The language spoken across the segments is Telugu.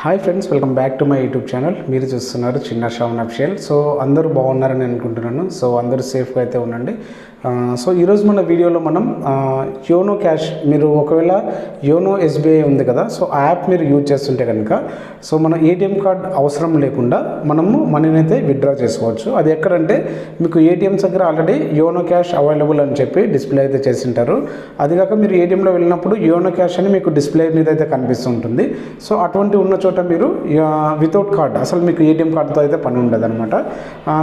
Hi friends, welcome back to my YouTube channel. మీరు చూస్తున్నారు చిన్న శ్రావన్ అఫిషియల్. సో అందరూ బాగున్నారని అనుకుంటున్నాను. సో అందరూ సేఫ్గా అయితే ఉండండి. సో ఈరోజు మన వీడియోలో మనం యోనో క్యాష్, మీరు ఒకవేళ యోనో ఎస్బీఐ ఉంది కదా, సో ఆ యాప్ మీరు యూజ్ చేస్తుంటే కనుక సో మన ఏటీఎం కార్డ్ అవసరం లేకుండా మనము మనీని అయితే విత్డ్రా చేసుకోవచ్చు. అది ఎక్కడంటే మీకు ఏటీఎంస్ దగ్గర ఆల్రెడీ యోనో క్యాష్ అవైలబుల్ అని చెప్పి డిస్ప్లే అయితే చేసింటారు. అది కాక మీరు ఏటీఎంలో వెళ్ళినప్పుడు యోనో క్యాష్ అని మీకు డిస్ప్లే మీద అయితే కనిపిస్తుంటుంది. సో అటువంటి ఉన్న చోట మీరు వితౌట్ కార్డ్, అసలు మీకు ఏటీఎం కార్డుతో అయితే పని ఉండదు అనమాట.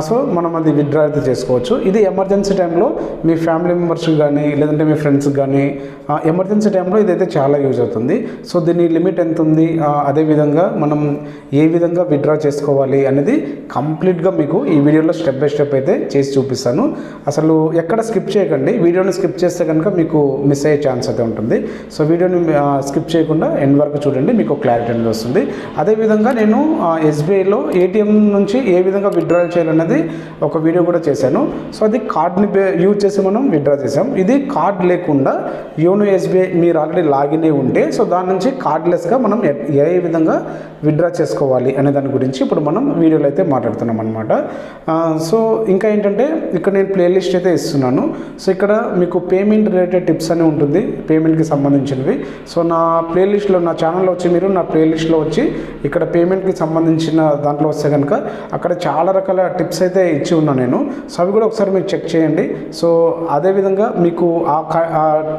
సో మనం అది విత్డ్రా అయితే చేసుకోవచ్చు. ఇది ఎమర్జెన్సీ టైంలో మీ ఫ్యామిలీ మెంబర్స్కి కానీ లేదంటే మీ ఫ్రెండ్స్కి కానీ ఎమర్జెన్సీ టైంలో ఇదైతే చాలా యూజ్ అవుతుంది. సో దీని లిమిట్ ఎంత ఉంది, అదేవిధంగా మనం ఏ విధంగా విత్డ్రా చేసుకోవాలి అనేది కంప్లీట్గా మీకు ఈ వీడియోలో స్టెప్ బై స్టెప్ అయితే చేసి చూపిస్తాను. అసలు ఎక్కడ స్కిప్ చేయకండి. వీడియోని స్కిప్ చేస్తే కనుక మీకు మిస్ అయ్యే ఛాన్స్ అయితే ఉంటుంది. సో వీడియోని స్కిప్ చేయకుండా ఎండ్ వరకు చూడండి, మీకు క్లారిటీ అనేది వస్తుంది. అదేవిధంగా నేను ఎస్బీఐలో ఏటీఎం నుంచి ఏ విధంగా విత్డ్రా చేయాలన్నది ఒక వీడియో కూడా చేశాను. సో అది కార్డ్ని యూజ్ చేసి మనం విత్డ్రా చేసాం. ఇది కార్డ్ లేకుండా యోనో ఎస్బీఐ మీరు ఆల్రెడీ లాగిన్ అయి ఉంటే సో దాని నుంచి కార్డ్లెస్గా మనం ఏ విధంగా విత్డ్రా చేసుకోవాలి అనే దాని గురించి ఇప్పుడు మనం వీడియోలో అయితే మాట్లాడుతున్నాం అనమాట. సో ఇంకా ఏంటంటే ఇక్కడ నేను ప్లేలిస్ట్ అయితే ఇస్తున్నాను. సో ఇక్కడ మీకు పేమెంట్ రిలేటెడ్ టిప్స్ అని ఉంటుంది, పేమెంట్కి సంబంధించినవి. సో నా ప్లేలిస్ట్లో, నా ఛానల్లో వచ్చి మీరు నా ప్లేలిస్ట్లో వచ్చి ఇక్కడ పేమెంట్కి సంబంధించిన దాంట్లో వస్తే కనుక అక్కడ చాలా రకాల టిప్స్ అయితే ఇచ్చి ఉన్నాను నేను. సో అవి కూడా ఒకసారి మీరు చెక్ చేయండి. సో అదేవిధంగా మీకు ఆ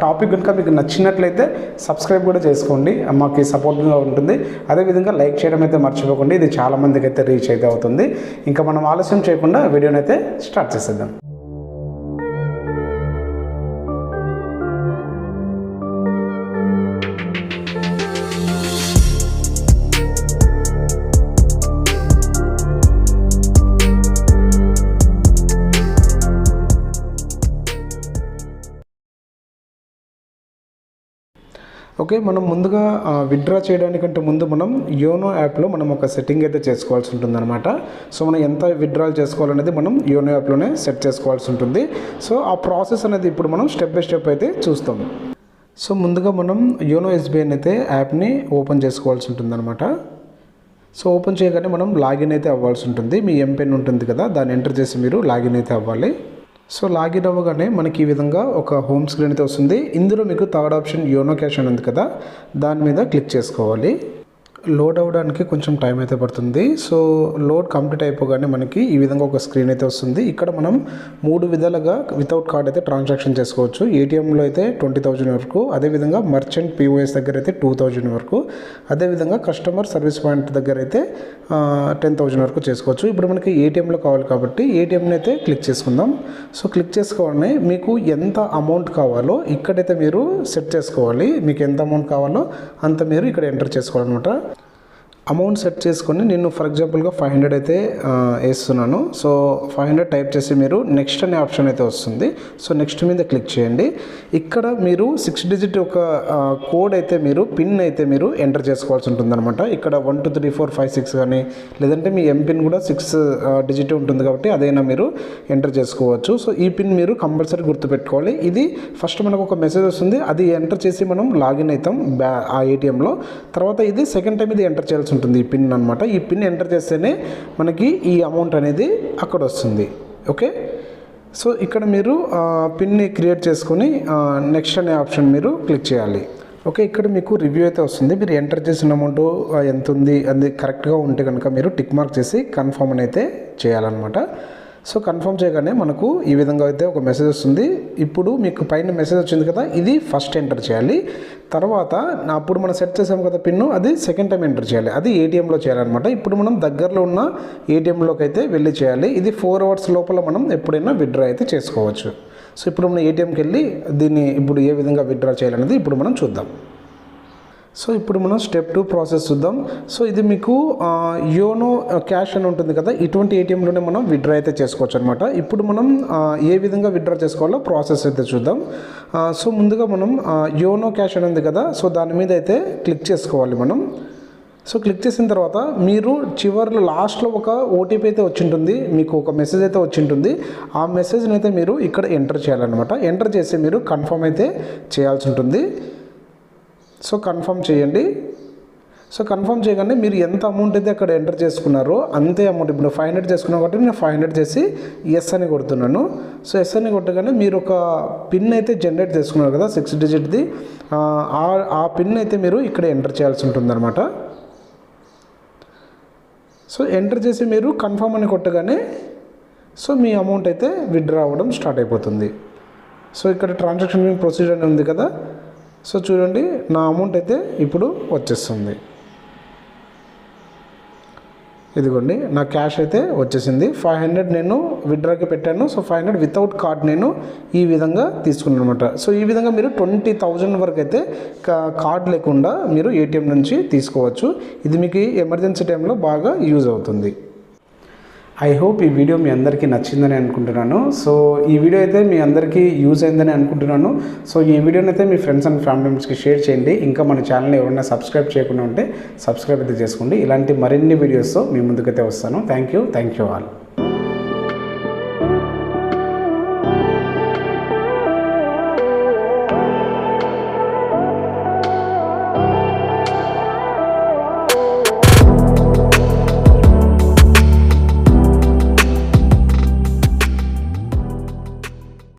టాపిక్ కనుక మీకు నచ్చినట్లయితే సబ్స్క్రైబ్ కూడా చేసుకోండి, మాకు సపోర్ట్గా ఉంటుంది. అదేవిధంగా లైక్ చేయడం అయితే మర్చిపోకండి, ఇది చాలామందికి అయితే రీచ్ అయితే అవుతుంది. ఇంకా మనం ఆలస్యం చేయకుండా వీడియోని అయితే స్టార్ట్ చేసేద్దాం. ఓకే, మనం ముందుగా విత్డ్రా చేయడానికంటే ముందు మనం యోనో యాప్లో మనం ఒక సెట్టింగ్ అయితే చేసుకోవాల్సి ఉంటుంది అనమాట. సో మనం ఎంత విత్డ్రాల్ చేసుకోవాలనేది మనం యోనో యాప్లోనే సెట్ చేసుకోవాల్సి ఉంటుంది. సో ఆ ప్రాసెస్ అనేది ఇప్పుడు మనం స్టెప్ బై స్టెప్ అయితే చూస్తాం. సో ముందుగా మనం యోనో ఎస్బీఐ అయితే యాప్ని ఓపెన్ చేసుకోవాల్సి ఉంటుంది అనమాట. సో ఓపెన్ చేయగానే మనం లాగిన్ అయితే అవ్వాల్సి ఉంటుంది. మీ ఎంపిన్ ఉంటుంది కదా, దాన్ని ఎంటర్ చేసి మీరు లాగిన్ అయితే అవ్వాలి. సో లాగిన్ అవ్వగానే మనకి ఈ విధంగా ఒక హోమ్ స్క్రీన్ అయితే వస్తుంది. ఇందులో మీకు థర్డ్ ఆప్షన్ యోనో క్యాష్ అని ఉంది కదా, దాని మీద క్లిక్ చేసుకోవాలి. లోడ్ అవ్వడానికి కొంచెం టైం అయితే పడుతుంది. సో లోడ్ కంప్లీట్ అయిపోగానే మనకి ఈ విధంగా ఒక స్క్రీన్ అయితే వస్తుంది. ఇక్కడ మనం 3 విధాలుగా వితౌట్ కార్డ్ అయితే ట్రాన్సాక్షన్ చేసుకోవచ్చు. ఏటీఎంలో అయితే 20,000 వరకు, అదేవిధంగా మర్చెంట్ పీఓఎస్ దగ్గర అయితే 2,000 వరకు, అదేవిధంగా కస్టమర్ సర్వీస్ పాయింట్ దగ్గర అయితే 10,000 వరకు చేసుకోవచ్చు. ఇప్పుడు మనకి ఏటీఎంలో కావాలి కాబట్టి ఏటీఎంని అయితే క్లిక్ చేసుకుందాం. సో క్లిక్ చేసుకోవాలని మీకు ఎంత అమౌంట్ కావాలో ఇక్కడైతే మీరు సెట్ చేసుకోవాలి. మీకు ఎంత అమౌంట్ కావాలో అంత మీరు ఇక్కడ ఎంటర్ చేసుకోవాలన్నమాట. అమౌంట్ సెట్ చేసుకొని నేను ఫర్ ఎగ్జాంపుల్గా 500 అయితే వేస్తున్నాను. సో 500 టైప్ చేసి మీరు నెక్స్ట్ అనే ఆప్షన్ అయితే వస్తుంది. సో నెక్స్ట్ మీద క్లిక్ చేయండి. ఇక్కడ మీరు 6 డిజిట్ ఒక కోడ్ అయితే మీరు పిన్ అయితే మీరు ఎంటర్ చేసుకోవాల్సి ఉంటుంది అనమాట. ఇక్కడ 1 2 3 4 5 6 కానీ లేదంటే మీ ఎంపిన్ కూడా 6 డిజిట్ ఉంటుంది కాబట్టి అదైనా మీరు ఎంటర్ చేసుకోవచ్చు. సో ఈ పిన్ మీరు కంపల్సరీ గుర్తుపెట్టుకోవాలి. ఇది ఫస్ట్ మనకు ఒక మెసేజ్ వస్తుంది, అది ఎంటర్ చేసి మనం లాగిన్ అవుతాం ఆ ఏటీఎంలో. తర్వాత ఇది సెకండ్ టైం ఇది ఎంటర్ చేయాల్సి ఉంటుంది, ఈ పిన్ అనమాట. ఈ పిన్ ఎంటర్ చేస్తేనే మనకి ఈ అమౌంట్ అనేది అక్కడ వస్తుంది. ఓకే, సో ఇక్కడ మీరు పిన్ని క్రియేట్ చేసుకొని నెక్స్ట్ అనే ఆప్షన్ మీరు క్లిక్ చేయాలి. ఓకే, ఇక్కడ మీకు రివ్యూ అయితే వస్తుంది. మీరు ఎంటర్ చేసిన అమౌంట్ ఎంత ఉంది అది కరెక్ట్గా ఉంటే కనుక మీరు టిక్ మార్క్ చేసి కన్ఫర్మ్ అని అయితే చేయాలన్నమాట. సో కన్ఫర్మ్ చేయగానే మనకు ఈ విధంగా అయితే ఒక మెసేజ్ వస్తుంది. ఇప్పుడు మీకు పైన మెసేజ్ వచ్చింది కదా, ఇది ఫస్ట్ ఎంటర్ చేయాలి. తర్వాత అప్పుడు మనం సెట్ చేసాం కదా పిన్ను, అది సెకండ్ టైం ఎంటర్ చేయాలి. అది ఏటీఎంలో చేయాలన్నమాట. ఇప్పుడు మనం దగ్గరలో ఉన్న ఏటీఎంలోకి అయితే వెళ్ళి చేయాలి. ఇది 4 అవర్స్ లోపల మనం ఎప్పుడైనా విత్డ్రా అయితే చేసుకోవచ్చు. సో ఇప్పుడు మనం ఏటీఎంకి వెళ్ళి దీన్ని ఇప్పుడు ఏ విధంగా విత్డ్రా చేయాలనేది ఇప్పుడు మనం చూద్దాం. సో ఇప్పుడు మనం స్టెప్ 2 ప్రాసెస్ చూద్దాం. సో ఇది మీకు యోనో క్యాష్ అని ఉంటుంది కదా, ఇటువంటి ఏటీఎంలోనే మనం విత్డ్రా అయితే చేసుకోవచ్చు అనమాట. ఇప్పుడు మనం ఏ విధంగా విత్డ్రా చేసుకోవాలో ప్రాసెస్ అయితే చూద్దాం. సో ముందుగా మనం యోనో క్యాష్ అని ఉంది కదా, సో దాని మీద అయితే క్లిక్ చేసుకోవాలి మనం. సో క్లిక్ చేసిన తర్వాత మీరు చివరిలో లాస్ట్లో ఒక ఓటీపీ అయితే వచ్చింటుంది, మీకు ఒక మెసేజ్ అయితే వచ్చింటుంది. ఆ మెసేజ్ని అయితే మీరు ఇక్కడ ఎంటర్ చేయాలన్నమాట. ఎంటర్ చేసి మీరు కన్ఫర్మ్ అయితే చేయాల్సి ఉంటుంది. సో కన్ఫర్మ్ చేయండి. సో కన్ఫర్మ్ చేయగానే మీరు ఎంత అమౌంట్ అయితే అక్కడ ఎంటర్ చేసుకున్నారో అంతే అమౌంట్, ఇప్పుడు 500 చేసుకున్నా కాబట్టి నేను 500 చేసి ఎస్ అని కొడుతున్నాను. సో ఎస్ అని కొట్టగానే మీరు ఒక పిన్ అయితే జనరేట్ చేసుకున్నారు కదా 6 డిజిట్ది, ఆ పిన్ అయితే మీరు ఇక్కడ ఎంటర్ చేయాల్సి ఉంటుందన్నమాట. సో ఎంటర్ చేసి మీరు కన్ఫర్మ్ అని కొట్టగానే సో మీ అమౌంట్ అయితే విత్డ్రా అవ్వడం స్టార్ట్ అయిపోతుంది. సో ఇక్కడ ట్రాన్సాక్షన్ ప్రొసీజర్ అని ఉంది కదా, సో చూడండి నా అమౌంట్ అయితే ఇప్పుడు వచ్చేస్తుంది. ఇదిగోండి నా క్యాష్ అయితే వచ్చేసింది. 500 నేను విత్డ్రాకి పెట్టాను. సో 500 వితౌట్ కార్డ్ నేను ఈ విధంగా తీసుకున్నాను అనమాట. సో ఈ విధంగా మీరు 20,000 వరకు అయితే కార్డ్ లేకుండా మీరు ఏటీఎం నుంచి తీసుకోవచ్చు. ఇది మీకు ఎమర్జెన్సీ టైంలో బాగా యూజ్ అవుతుంది. ఐ హోప్ ఈ వీడియో మీ అందరికీ నచ్చిందని అనుకుంటున్నాను. సో ఈ వీడియో అయితే మీ అందరికీ యూజ్ అయిందని అనుకుంటున్నాను. సో ఈ వీడియోని అయితే మీ ఫ్రెండ్స్ అండ్ ఫ్యామిలీ మెంబర్స్కి షేర్ చేయండి. ఇంకా మన ఛానల్ని ఎవరైనా సబ్స్క్రైబ్ చేయకుండా ఉంటే సబ్స్క్రైబ్ అయితే చేసుకోండి. ఇలాంటి మరిన్ని వీడియోస్తో మీ ముందుకైతే వస్తాను. Thank you all.